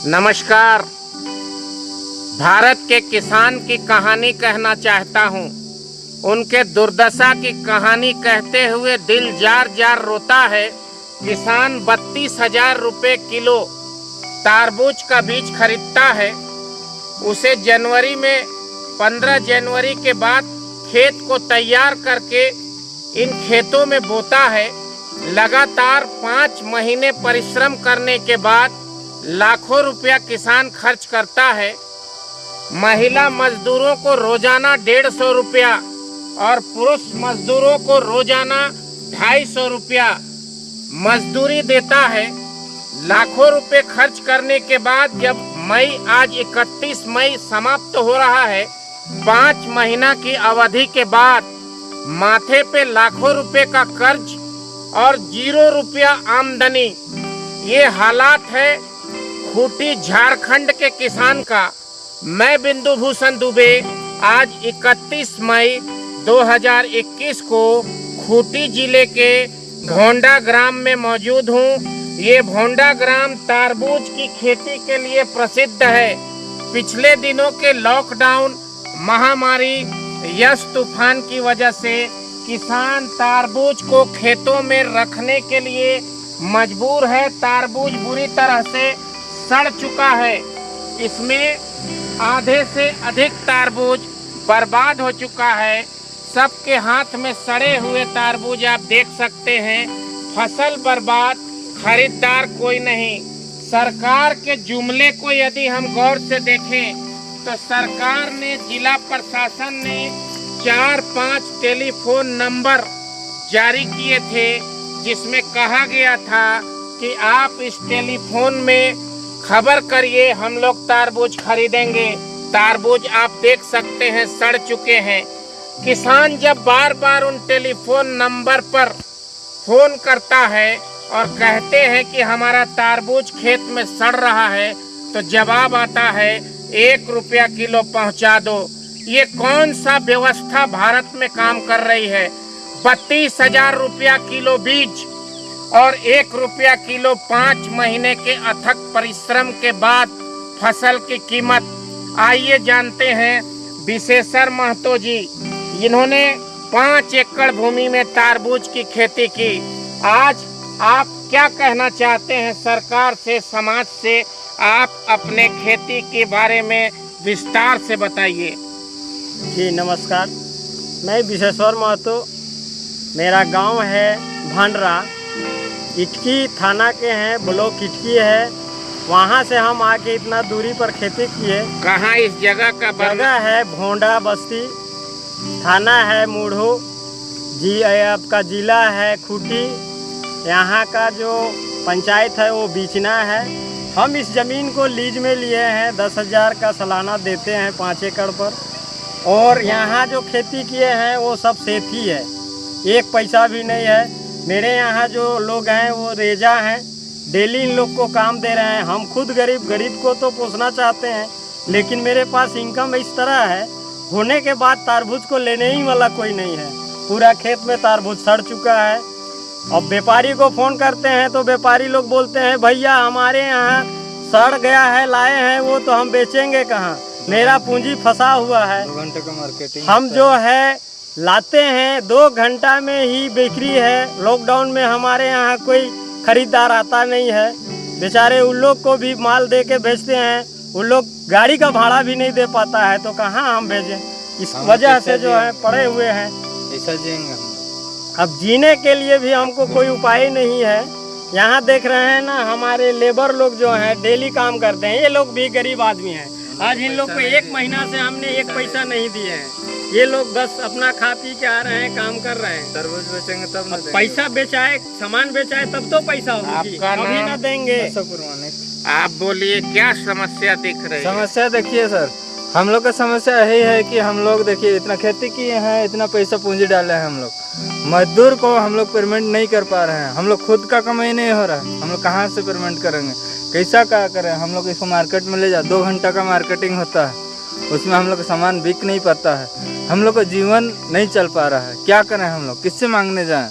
नमस्कार। भारत के किसान की कहानी कहना चाहता हूँ। उनके दुर्दशा की कहानी कहते हुए दिल जार जार रोता है। किसान 32,000 रुपये किलो तारबूज का बीज खरीदता है। उसे जनवरी में 15 जनवरी के बाद खेत को तैयार करके इन खेतों में बोता है। लगातार 5 महीने परिश्रम करने के बाद लाखों रुपया किसान खर्च करता है। महिला मजदूरों को रोजाना 150 रुपया और पुरुष मजदूरों को रोजाना 250 रुपया मजदूरी देता है। लाखों रुपए खर्च करने के बाद जब आज 31 मई समाप्त हो रहा है, 5 महीना की अवधि के बाद माथे पे लाखों रुपए का कर्ज और 0 रुपया आमदनी। ये हालात है खूंटी झारखंड के किसान का। मैं बिंदु भूषण दुबे आज 31 मई 2021 को खूंटी जिले के भोंडा ग्राम में मौजूद हूँ। ये भोंडा ग्राम तारबूज की खेती के लिए प्रसिद्ध है। पिछले दिनों के लॉकडाउन, महामारी, यस तूफान की वजह से किसान तारबूज को खेतों में रखने के लिए मजबूर है। तारबूज बुरी तरह से सड़ चुका है। इसमें आधे से अधिक तारबूज बर्बाद हो चुका है। सबके हाथ में सड़े हुए तारबूज आप देख सकते हैं। फसल बर्बाद, खरीदार कोई नहीं। सरकार के जुमले को यदि हम गौर से देखें तो सरकार ने, जिला प्रशासन ने 4-5 टेलीफोन नंबर जारी किए थे, जिसमें कहा गया था कि आप इस टेलीफोन में खबर करिए, हम लोग तारबूज खरीदेंगे। तारबूज आप देख सकते हैं सड़ चुके हैं। किसान जब बार बार उन टेलीफोन नंबर पर फोन करता है और कहते हैं कि हमारा तारबूज खेत में सड़ रहा है, तो जवाब आता है 1 रुपया किलो पहुंचा दो। ये कौन सा व्यवस्था भारत में काम कर रही है? 32,000 रुपया किलो बीज और 1 रुपया किलो 5 महीने के अथक परिश्रम के बाद फसल की कीमत। आइए जानते हैं विशेषर महतो जी, इन्होंने 5 एकड़ भूमि में तारबूज की खेती की। आज आप क्या कहना चाहते हैं सरकार से, समाज से? आप अपने खेती के बारे में विस्तार से बताइए। जी नमस्कार, मैं विशेश्वर महतो। मेरा गांव है भांडरा, इटकी थाना के हैं, ब्लॉक इटकी है। वहाँ से हम आके इतना दूरी पर खेती किए। कहाँ इस जगह का? जगह है भोंडा बस्ती, थाना है मूढ़ो, जी आपका जिला है खूंटी। यहाँ का जो पंचायत है वो बीचना है। हम इस ज़मीन को लीज में लिए हैं, 10,000 का सालाना देते हैं 5 एकड़ पर। और यहाँ जो खेती किए हैं वो सब सेठी है, 1 पैसा भी नहीं है। मेरे यहाँ जो लोग हैं वो रेजा हैं, डेली इन लोग को काम दे रहे हैं। हम खुद गरीब को तो पोसना चाहते हैं, लेकिन मेरे पास इनकम इस तरह है, होने के बाद तारबूज को लेने ही वाला कोई नहीं है। पूरा खेत में तारबूज सड़ चुका है। अब व्यापारी को फ़ोन करते हैं तो व्यापारी लोग बोलते हैं भैया हमारे यहाँ सड़ गया है, लाए हैं वो, तो हम बेचेंगे कहाँ, मेरा पूंजी फंसा हुआ है। 2 घंटे का मार्केटिंग हम जो है लाते हैं 2 घंटा में ही बिक्री है। लॉकडाउन में हमारे यहाँ कोई खरीदार आता नहीं है। बेचारे उन लोग को भी माल दे के बेचते हैं, उन लोग गाड़ी का भाड़ा भी नहीं दे पाता है, तो कहाँ हम भेजें? इस वजह से जो है पड़े हुए हैं। ऐसा जिएंगे हम। अब जीने के लिए भी हमको कोई उपाय नहीं है। यहाँ देख रहे हैं ना, हमारे लेबर लोग जो हैं डेली काम करते हैं, ये लोग भी गरीब आदमी हैं। आज इन लोग को 1 महीना से हमने 1 पैसा नहीं दिए हैं। ये लोग बस अपना खा पी के आ रहे हैं, काम कर रहे हैं। तरबूज बेचेंगे तब ना देंगे। पैसा बेचाए, सामान बेचाए तब तो पैसा होगी, आपका अभी नाम? ना देंगे। आप बोलिए, क्या समस्या दिख रही है? समस्या देखिए सर, हम लोग का समस्या यही है कि हम लोग देखिए इतना खेती किए हैं, इतना पैसा पूंजी डाले हैं हम लोग, मजदूर को हम लोग पेमेंट नहीं कर पा रहे हैं। हम लोग खुद का कमाई नहीं हो रहा है, हम लोग कहाँ से पेमेंट करेंगे, कैसा क्या करें? हम लोग इसको मार्केट में ले जा, 2 घंटा का मार्केटिंग होता है, उसमें हम लोग का सामान बिक नहीं पाता है। हम लोग का जीवन नहीं चल पा रहा है, क्या करें? हम लोग किससे मांगने जाएं?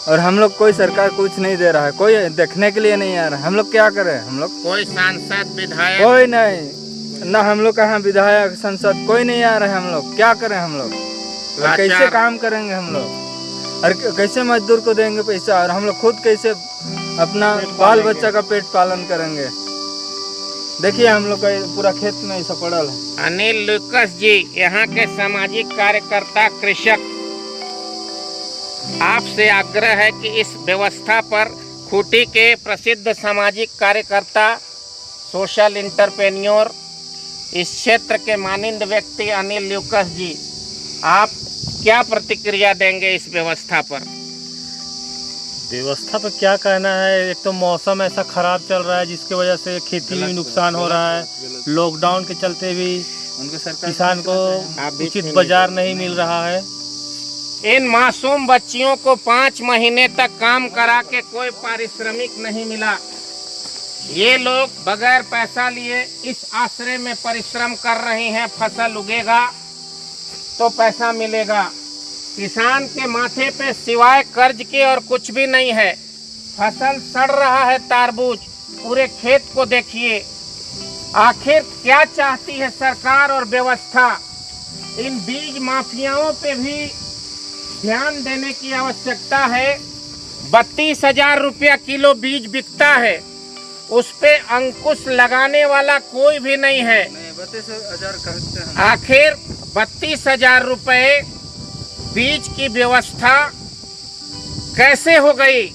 और हम लोग कोई सरकार कुछ नहीं दे रहा है, कोई देखने के लिए नहीं आ रहा है। हम लोग क्या करें? हम लोग कोई सांसद विधायक कोई नहीं, ना हम लोग कहाँ विधायक संसद कोई नहीं आ रहा है। हम लोग क्या करें? हम लोग और कैसे लाचार। काम करेंगे? हम लोग और कैसे मजदूर को देंगे पैसा? और हम लोग खुद कैसे अपना बाल बच्चा का पेट पालन करेंगे? देखिए हम लोग का पूरा खेत में ऐसा पड़ल है। अनिल लूकस जी, यहाँ के सामाजिक कार्यकर्ता कृषक, आपसे आग्रह है कि इस व्यवस्था पर खूंटी के प्रसिद्ध सामाजिक कार्यकर्ता, सोशल इंटरप्रेन्योर, इस क्षेत्र के मानिंद व्यक्ति अनिल लूकस जी, आप क्या प्रतिक्रिया देंगे इस व्यवस्था पर? व्यवस्था पर क्या कहना है, एक तो मौसम ऐसा खराब चल रहा है जिसकी वजह से खेती में नुकसान हो रहा है। लॉकडाउन के चलते भी किसान को उचित बाजार नहीं मिल रहा है। इन मासूम बच्चियों को 5 महीने तक काम करा के कोई पारिश्रमिक नहीं मिला। ये लोग बगैर पैसा लिए इस आश्रय में परिश्रम कर रही हैं। फसल उगेगा तो पैसा मिलेगा। किसान के माथे पे सिवाय कर्ज के और कुछ भी नहीं है। फसल सड़ रहा है तरबूज, पूरे खेत को देखिए। आखिर क्या चाहती है सरकार और व्यवस्था? इन बीज माफियाओं पे भी ध्यान देने की आवश्यकता है। 32,000 रुपया किलो बीज बिकता है, उस पे अंकुश लगाने वाला कोई भी नहीं है। 32,000 कहते हैं। आखिर 32,000 रुपये बीज की व्यवस्था कैसे हो गई?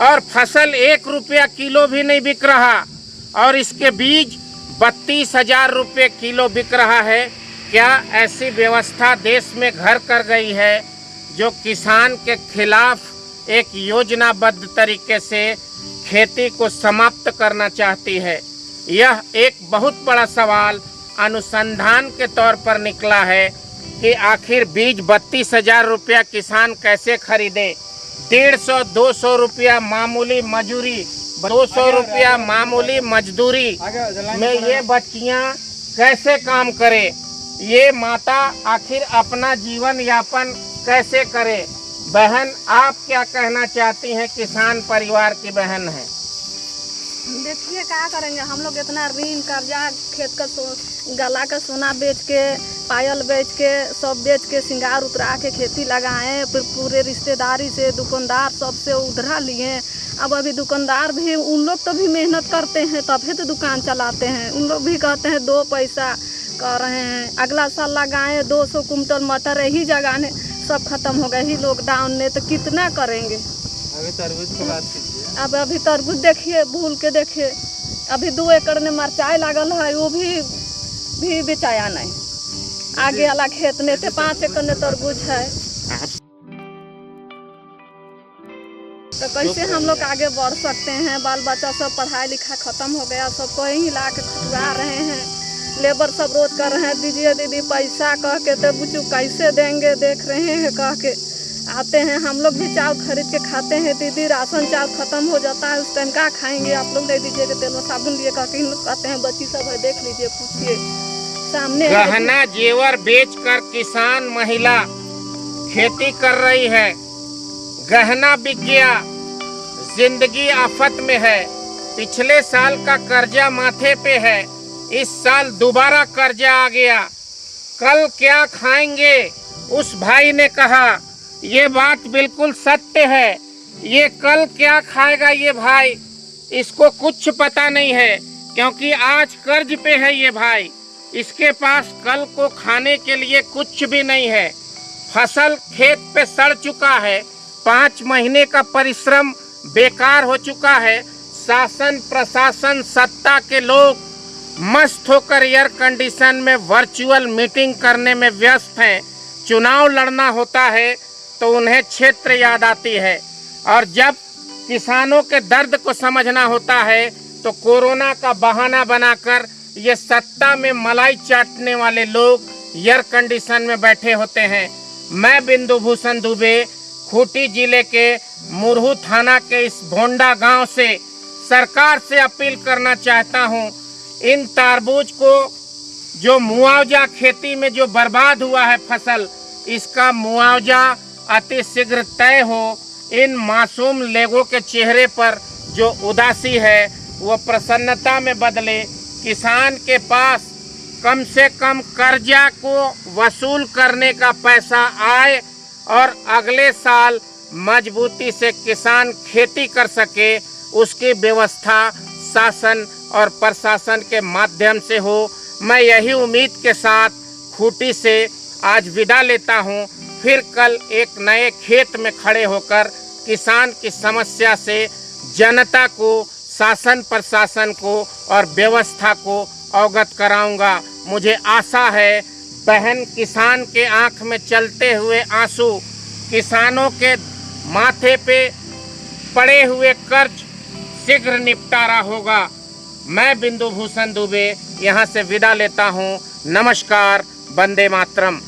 और फसल 1 रुपया किलो भी नहीं बिक रहा और इसके बीज 32,000 रुपये किलो बिक रहा है। क्या ऐसी व्यवस्था देश में घर कर गई है जो किसान के खिलाफ एक योजनाबद्ध तरीके से खेती को समाप्त करना चाहती है? यह एक बहुत बड़ा सवाल अनुसंधान के तौर पर निकला है कि आखिर बीज 32,000 रुपया किसान कैसे खरीदे? 150-200 रुपया मामूली मजूरी, 200 रुपया मामूली मजदूरी में ये बच्चियां कैसे काम करे? ये माता आखिर अपना जीवन यापन कैसे करे? बहन, आप क्या कहना चाहती हैं? किसान परिवार की बहन है। देखिए क्या करेंगे हम लोग, इतना ऋण कर्जा, खेत का गला का सोना बेच के, पायल बेच के, सब बेच के, सिंगार उतरा के खेती लगाए। फिर पूरे रिश्तेदारी से, दुकानदार सबसे उधरा लिए। अब अभी दुकानदार भी, उन लोग तो भी मेहनत करते हैं तभी तो दुकान चलाते हैं। उन लोग भी कहते हैं 2 पैसा कर रहे हैं। अगला साल लगाए 200 कुंटल मटर, यही जगह ने सब खत्म हो गए ही लॉकडाउन ने, तो कितना करेंगे? अभी तरबूज की बात कीजिए। अब अभी तरबूज देखिए, भूल के देखिए, अभी 2 एकड़ में मिरचाई लागल है, वो भी बेचाया नहीं। आगे वाला खेत में 5 एकड़ में तरबूज है, तो कैसे हम लोग आगे बढ़ सकते हैं? बाल बच्चा सब पढ़ाई लिखा खत्म हो गया, सबको यहीं ला के खटवा रहे हैं। लेबर सब रोज कर रहे हैं, दीजिए दीदी पैसा कह के, तो बुच्चू कैसे देंगे? देख रहे हैं कह के आते हैं। हम लोग भी चावल खरीद के खाते हैं। दीदी राशन चावल खत्म हो जाता है, उस टाइम क्या खाएंगे? आप लोग दे दीजिएगा, तेल में साबुन लिए कह के इन लोग कहते हैं। बच्ची सब है, देख लीजिए, पूछिए सामने। गहना जेवर बेचकर किसान महिला खेती कर रही है। गहना बिक गया, जिंदगी आफत में है। पिछले साल का कर्जा माथे पे है, इस साल दोबारा कर्जा आ गया। कल क्या खाएंगे? उस भाई ने कहा। ये बात बिल्कुल सत्य है। ये कल क्या खाएगा ये भाई, इसको कुछ पता नहीं है, क्योंकि आज कर्ज पे है ये भाई। इसके पास कल को खाने के लिए कुछ भी नहीं है। फसल खेत पे सड़ चुका है, 5 महीने का परिश्रम बेकार हो चुका है। शासन प्रशासन सत्ता के लोग मस्त होकर एयर कंडीशन में वर्चुअल मीटिंग करने में व्यस्त हैं। चुनाव लड़ना होता है तो उन्हें क्षेत्र याद आती है, और जब किसानों के दर्द को समझना होता है तो कोरोना का बहाना बनाकर ये सत्ता में मलाई चाटने वाले लोग एयर कंडीशन में बैठे होते हैं। मैं बिंदु भूषण दुबे, खूंटी जिले के मुरहू थाना के इस भोंडा गांव से सरकार से अपील करना चाहता हूं, इन तरबूज को जो मुआवजा खेती में जो बर्बाद हुआ है फसल, इसका मुआवजा अति शीघ्र तय हो। इन मासूम लोगों के चेहरे पर जो उदासी है वो प्रसन्नता में बदले। किसान के पास कम से कम कर्जा को वसूल करने का पैसा आए और अगले साल मजबूती से किसान खेती कर सके, उसकी व्यवस्था शासन और प्रशासन के माध्यम से हो। मैं यही उम्मीद के साथ खूंटी से आज विदा लेता हूँ। फिर कल एक नए खेत में खड़े होकर किसान की समस्या से जनता को, शासन प्रशासन को और व्यवस्था को अवगत कराऊंगा। मुझे आशा है बहन किसान के आंख में चलते हुए आंसू, किसानों के माथे पे पड़े हुए कर्ज शीघ्र निपटारा होगा। मैं बिंदु भूषण दुबे यहाँ से विदा लेता हूँ। नमस्कार, वंदे मातरम।